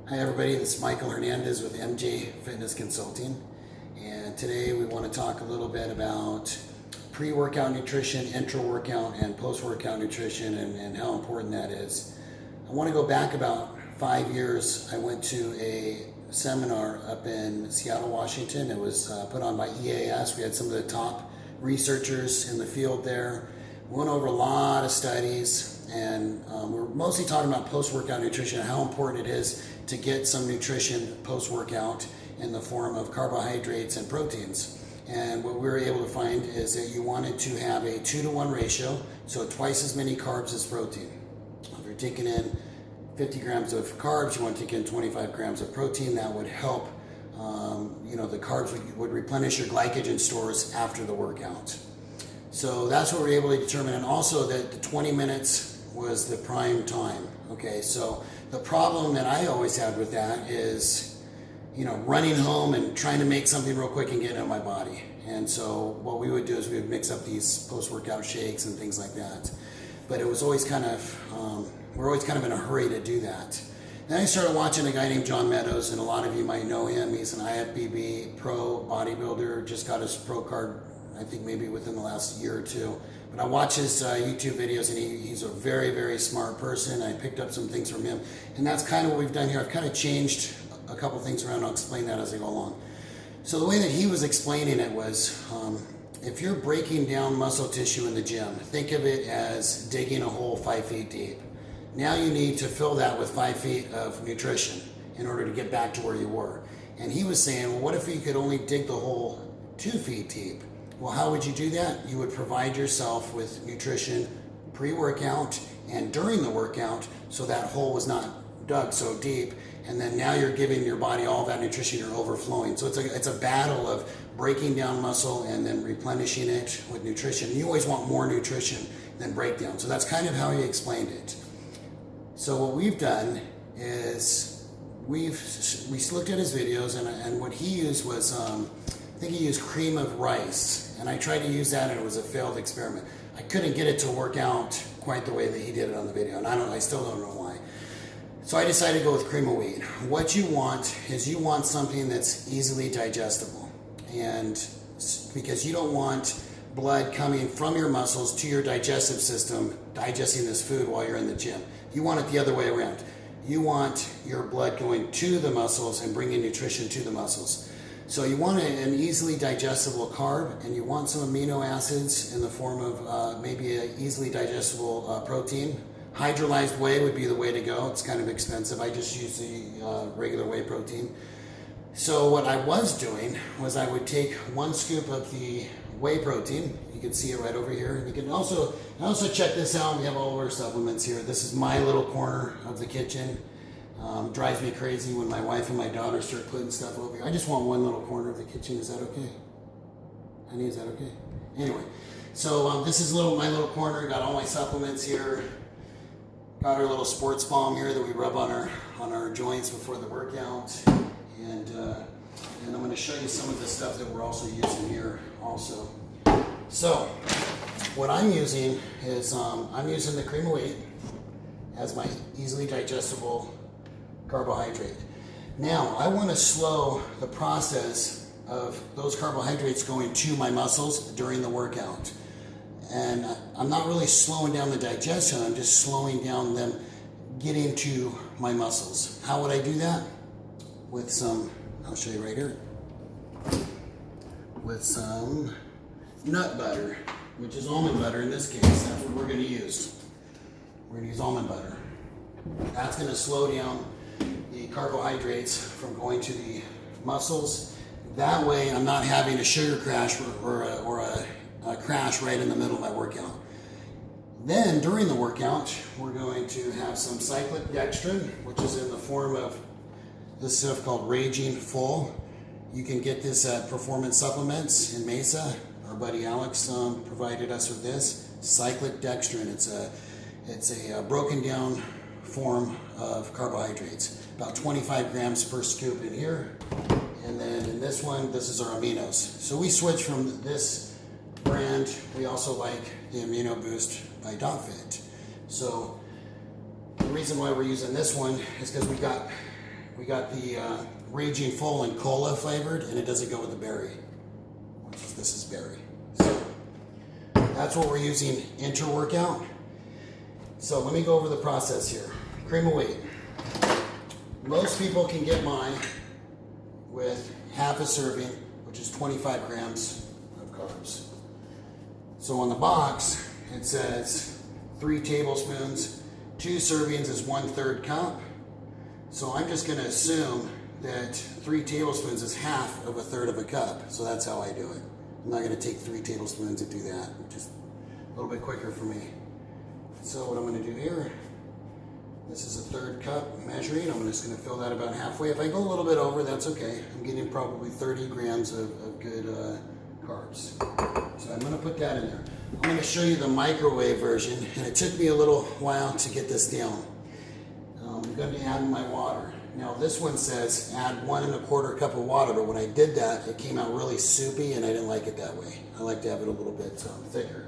Hi everybody, this is Michael Hernandez with MJ Fitness Consulting, and today we want to talk a little bit about pre-workout nutrition, intra-workout, and post-workout nutrition and how important that is. I want to go back about 5 years. I went to a seminar up in Seattle, Washington. It was put on by EAS. We had some of the top researchers in the field there. We went over a lot of studies, and we're mostly talking about post-workout nutrition and how important it is to get some nutrition post-workout in the form of carbohydrates and proteins. And what we were able to find is that you wanted to have a 2-to-1 ratio, so twice as many carbs as protein. If you're taking in 50 grams of carbs, you want to take in 25 grams of protein. That would help, the carbs would replenish your glycogen stores after the workout. So that's what we were able to determine, and also that the 20 minutes was the prime time. Okay, so the problem that I always had with that is, running home and trying to make something real quick and get it in my body. And so what we would do is we would mix up these post-workout shakes and things like that. But it was always we're always kind of in a hurry to do that. Then I started watching a guy named John Meadows, and a lot of you might know him. He's an IFBB pro bodybuilder, just got his pro card, I think maybe within the last year or two. But I watch his YouTube videos, and he's a very, very smart person. I picked up some things from him, and that's kind of what we've done here. I've kind of changed a couple things around. I'll explain that as I go along. So the way that he was explaining it was, if you're breaking down muscle tissue in the gym, think of it as digging a hole 5 feet deep. Now you need to fill that with 5 feet of nutrition in order to get back to where you were. And he was saying, well, what if you could only dig the hole 2 feet deep? Well, how would you do that? You would provide yourself with nutrition pre-workout and during the workout, so that hole was not dug so deep, and then now you're giving your body all that nutrition, you're overflowing. So it's a battle of breaking down muscle and then replenishing it with nutrition. You always want more nutrition than breakdown. So that's kind of how he explained it. So what we've done is we looked at his videos, and what he used was I think he used cream of rice, and I tried to use that, and it was a failed experiment. I couldn't get it to work out quite the way that he did it on the video, and I still don't know why. So I decided to go with cream of wheat. What you want is you want something that's easily digestible, and because you don't want blood coming from your muscles to your digestive system, digesting this food while you're in the gym. You want it the other way around. You want your blood going to the muscles and bringing nutrition to the muscles. So you want an easily digestible carb, and you want some amino acids in the form of maybe an easily digestible protein. Hydrolyzed whey would be the way to go. It's kind of expensive. I just use the regular whey protein. So what I was doing was I would take 1 scoop of the whey protein. You can see it right over here. You can also check this out. We have all of our supplements here. This is my little corner of the kitchen. Drives me crazy when my wife and my daughter start putting stuff over here. I just want one little corner of the kitchen. Is that okay? Honey, is that okay? Anyway, so this is my little corner. Got all my supplements here. Got our little sports balm here that we rub on our joints before the workout. And I'm going to show you some of the stuff that we're also using here also. So what I'm using is I'm using the cream of wheat as my easily digestible carbohydrate. Now I want to slow the process of those carbohydrates going to my muscles during the workout. And I'm not really slowing down the digestion, I'm just slowing down them getting to my muscles. How would I do that? With some, I'll show you right here, with some nut butter, which is almond butter in this case. That's what we're going to use. We're going to use almond butter. That's going to slow down the carbohydrates from going to the muscles. That way I'm not having a sugar crash or a crash right in the middle of my workout. Then during the workout, we're going to have some cyclic dextrin, which is in the form of this stuff called Raging Full. You can get this at Performance Supplements in Mesa. Our buddy Alex provided us with this. Cyclic dextrin. It's a broken down form of carbohydrates. About 25 grams per scoop in here. And then in this one, this is our aminos. So we switch from this brand. We also like the Amino Boost by DotFit. So the reason why we're using this one is because We got the Raging Full and Cola flavored, and it doesn't go with the berry, which is, this is berry. So that's what we're using intra-workout. So let me go over the process here. Cream of wheat. Most people can get mine with half a serving, which is 25 grams of carbs. So on the box, it says 3 tablespoons, 2 servings is 1/3 cup. So I'm just gonna assume that 3 tablespoons is half of a third of a cup. So that's how I do it. I'm not gonna take 3 tablespoons and do that, which is a little bit quicker for me. So what I'm gonna do here, this is a 1/3 cup measuring. I'm just gonna fill that about halfway. If I go a little bit over, that's okay. I'm getting probably 30 grams of good carbs. So I'm gonna put that in there. I'm gonna show you the microwave version, and it took me a little while to get this down. I'm gonna be adding my water. Now this one says add 1 1/4 cup of water, but when I did that, it came out really soupy, and I didn't like it that way. I like to have it a little bit thicker.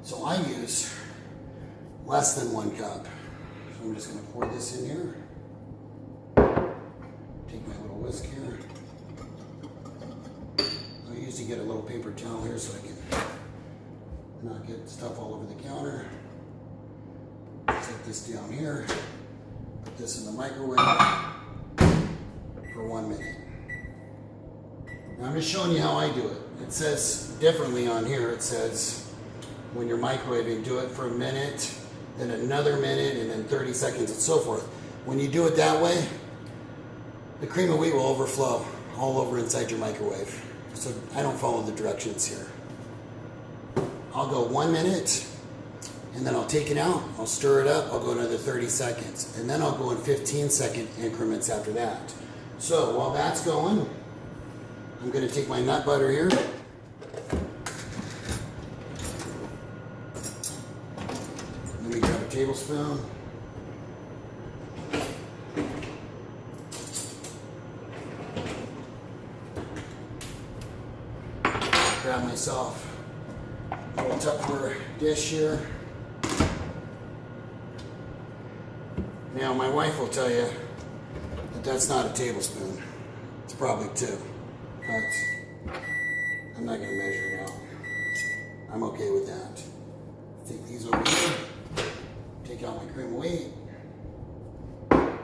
So I use less than 1 cup. So I'm just going to pour this in here. Take my little whisk here. I usually get a little paper towel here so I can not get stuff all over the counter. Set this down here. Put this in the microwave for 1 minute. Now I'm just showing you how I do it. It says differently on here. It says when you're microwaving, do it for a minute, then another minute, and then 30 seconds, and so forth. When you do it that way, the cream of wheat will overflow all over inside your microwave. So I don't follow the directions here. I'll go 1 minute, and then I'll take it out, I'll stir it up, I'll go another 30 seconds, and then I'll go in 15-second increments after that. So while that's going, I'm gonna take my nut butter here. Let me grab a tablespoon. Grab myself a little Tupperware dish here. Now my wife will tell you that that's not a tablespoon. It's probably 2. But I'm not going to measure it out. I'm okay with that. Take these over here. Take out my cream of wheat. I'm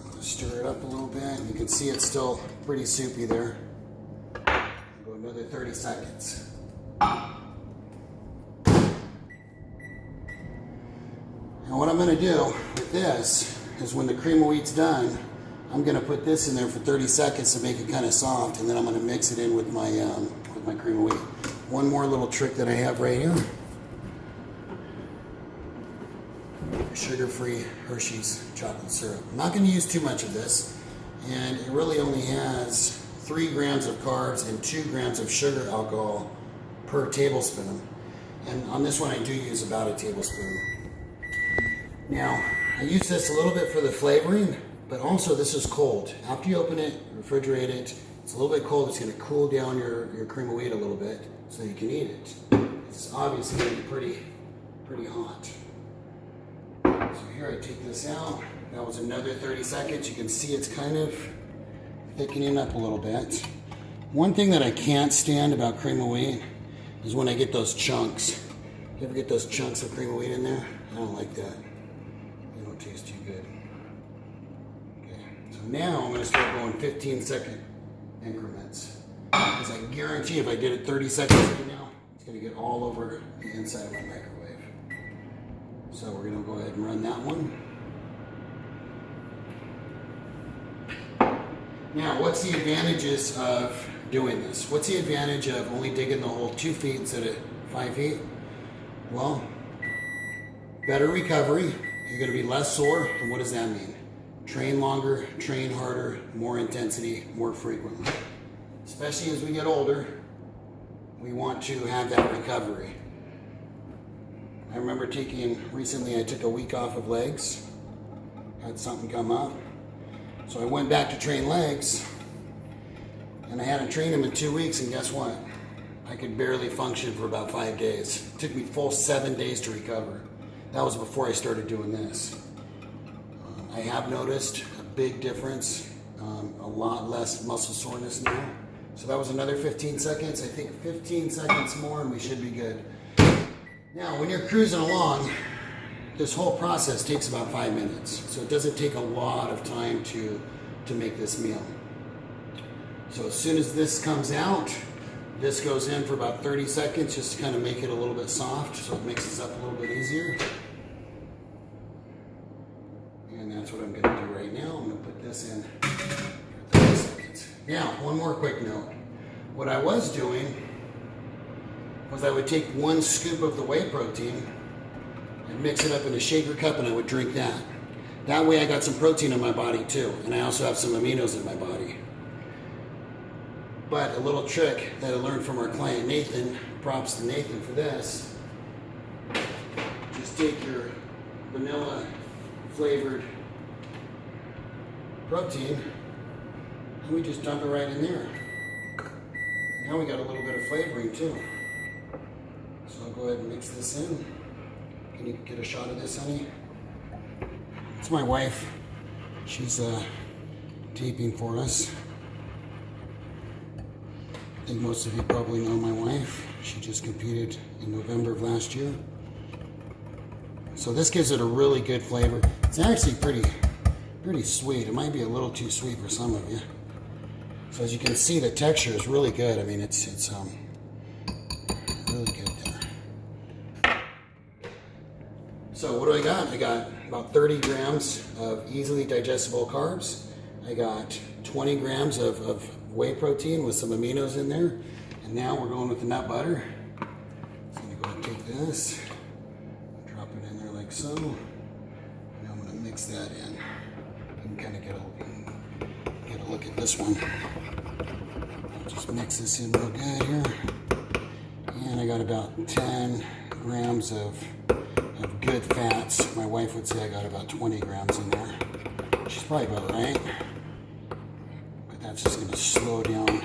going to stir it up a little bit. You can see it's still pretty soupy there. Go another 30 seconds. Now what I'm going to do with this is when the cream of wheat's done, I'm going to put this in there for 30 seconds to make it kind of soft, and then I'm going to mix it in with my cream of wheat. One more little trick that I have right here. Sugar-free Hershey's chocolate syrup. I'm not going to use too much of this, and it really only has 3 grams of carbs and 2 grams of sugar alcohol per tablespoon. And on this one I do use about a tablespoon. Now, I use this a little bit for the flavoring, but also this is cold. After you open it, refrigerate it, it's a little bit cold. It's going to cool down your cream of wheat a little bit so you can eat it. It's obviously going to be pretty hot. So here I take this out. That was another 30 seconds. You can see it's kind of thickening up a little bit. One thing that I can't stand about cream of wheat is when I get those chunks. You ever get those chunks of cream of wheat in there? I don't like that. They don't taste too good. Okay, so now I'm going to start going 15-second increments. Because I guarantee if I did it 30 seconds right now, it's going to get all over the inside of my microwave. So we're going to go ahead and run that one. Now, what's the advantages of doing this? What's the advantage of only digging the hole 2 feet instead of 5 feet? Well, better recovery. You're going to be less sore. And what does that mean? Train longer, train harder, more intensity, more frequently. Especially as we get older, we want to have that recovery. I remember recently I took a week off of legs. Had something come up. So I went back to train legs, and I hadn't trained them in 2 weeks, and guess what? I could barely function for about 5 days. It took me full 7 days to recover. That was before I started doing this. have noticed a big difference, a lot less muscle soreness now. So that was another 15 seconds. I think 15 seconds more and we should be good. Now, when you're cruising along, this whole process takes about 5 minutes. So it doesn't take a lot of time to make this meal. So as soon as this comes out, this goes in for about 30 seconds just to kind of make it a little bit soft so it mixes up a little bit easier. And that's what I'm going to do right now. I'm going to put this in for 30 seconds. Now, one more quick note. What I was doing was I would take 1 scoop of the whey protein and mix it up in a shaker cup and I would drink that. That way I got some protein in my body too, and I also have some aminos in my body. But a little trick that I learned from our client Nathan, props to Nathan for this, just take your vanilla flavored protein and we just dump it right in there. Now we got a little bit of flavoring too. So I'll go ahead and mix this in. Can you get a shot of this, honey? It's my wife. She's taping for us. I think most of you probably know my wife. She just competed in November of last year. So this gives it a really good flavor. It's actually pretty sweet. It might be a little too sweet for some of you. So as you can see, the texture is really good. I mean, it's really good there. So what do I got? I got about 30 grams of easily digestible carbs. I got 20 grams of whey protein with some aminos in there. And now we're going with the nut butter. So I'm going to go and take this, drop it in there like so. Now I'm going to mix that in. You can kind of get a look at this one. I'll just mix this in real good here. And I got about 10 grams of good fats. My wife would say I got about 20 grams in there. She's probably about right. But that's just going to slow down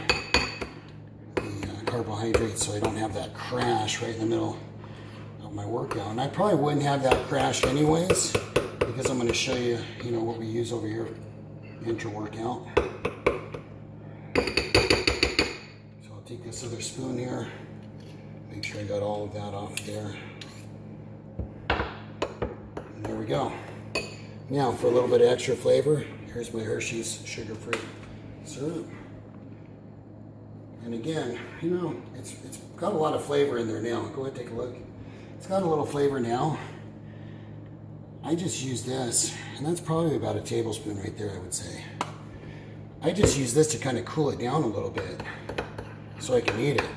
the carbohydrates so I don't have that crash right in the middle of my workout. And I probably wouldn't have that crash anyways, because I'm going to show you, what we use over here, Intra workout. So I'll take this other spoon here, make sure I got all of that off there. And there we go. Now for a little bit of extra flavor, here's my Hershey's sugar-free syrup. And again, it's got a lot of flavor in there now. Go ahead and take a look. It's got a little flavor now. I just use this, and that's probably about a tablespoon right there, I would say. I just use this to kind of cool it down a little bit so I can eat it.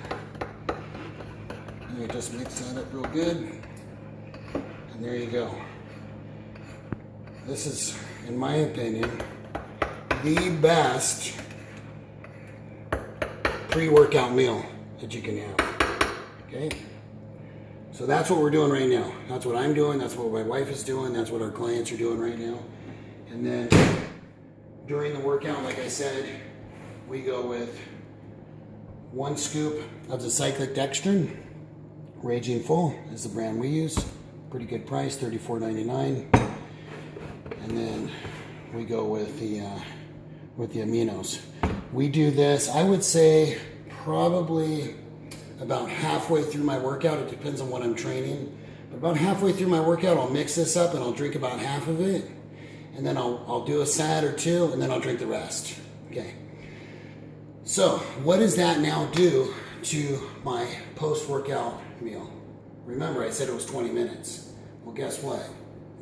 And I just mix that up real good. And there you go. This is, in my opinion, the best pre-workout meal that you can have. Okay? So that's what we're doing right now. That's what I'm doing. That's what my wife is doing. That's what our clients are doing right now. And then during the workout, like I said, we go with 1 scoop of the cyclic dextrin. Raging Full is the brand we use. Pretty good price, $34.99. And then we go with the aminos. We do this, I would say, probably about halfway through my workout. It depends on what I'm training. But about halfway through my workout, I'll mix this up and I'll drink about half of it. And then I'll do a set or two, and then I'll drink the rest. Okay. So what does that now do to my post-workout meal? Remember, I said it was 20 minutes. Well, guess what?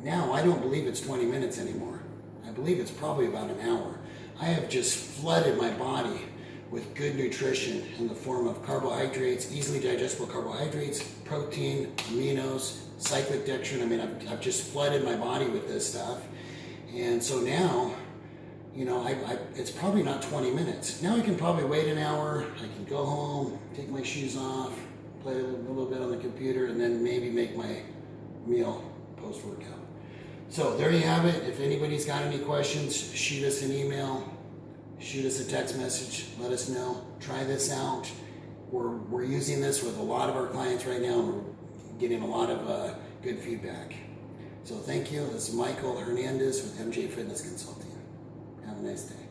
Now I don't believe it's 20 minutes anymore. I believe it's probably about an hour. I have just flooded my body with good nutrition in the form of carbohydrates, easily digestible carbohydrates, protein, aminos, cyclic dextrin. I mean, I've just flooded my body with this stuff. And so now, it's probably not 20 minutes. Now I can probably wait an hour. I can go home, take my shoes off, play a little bit on the computer, and then maybe make my meal post-workout. So there you have it. If anybody's got any questions, shoot us an email, shoot us a text message, let us know. Try this out. We're using this with a lot of our clients right now, and we're getting a lot of good feedback. So thank you. This is Michael Hernandez with MJ Fitness Consulting. Have a nice day.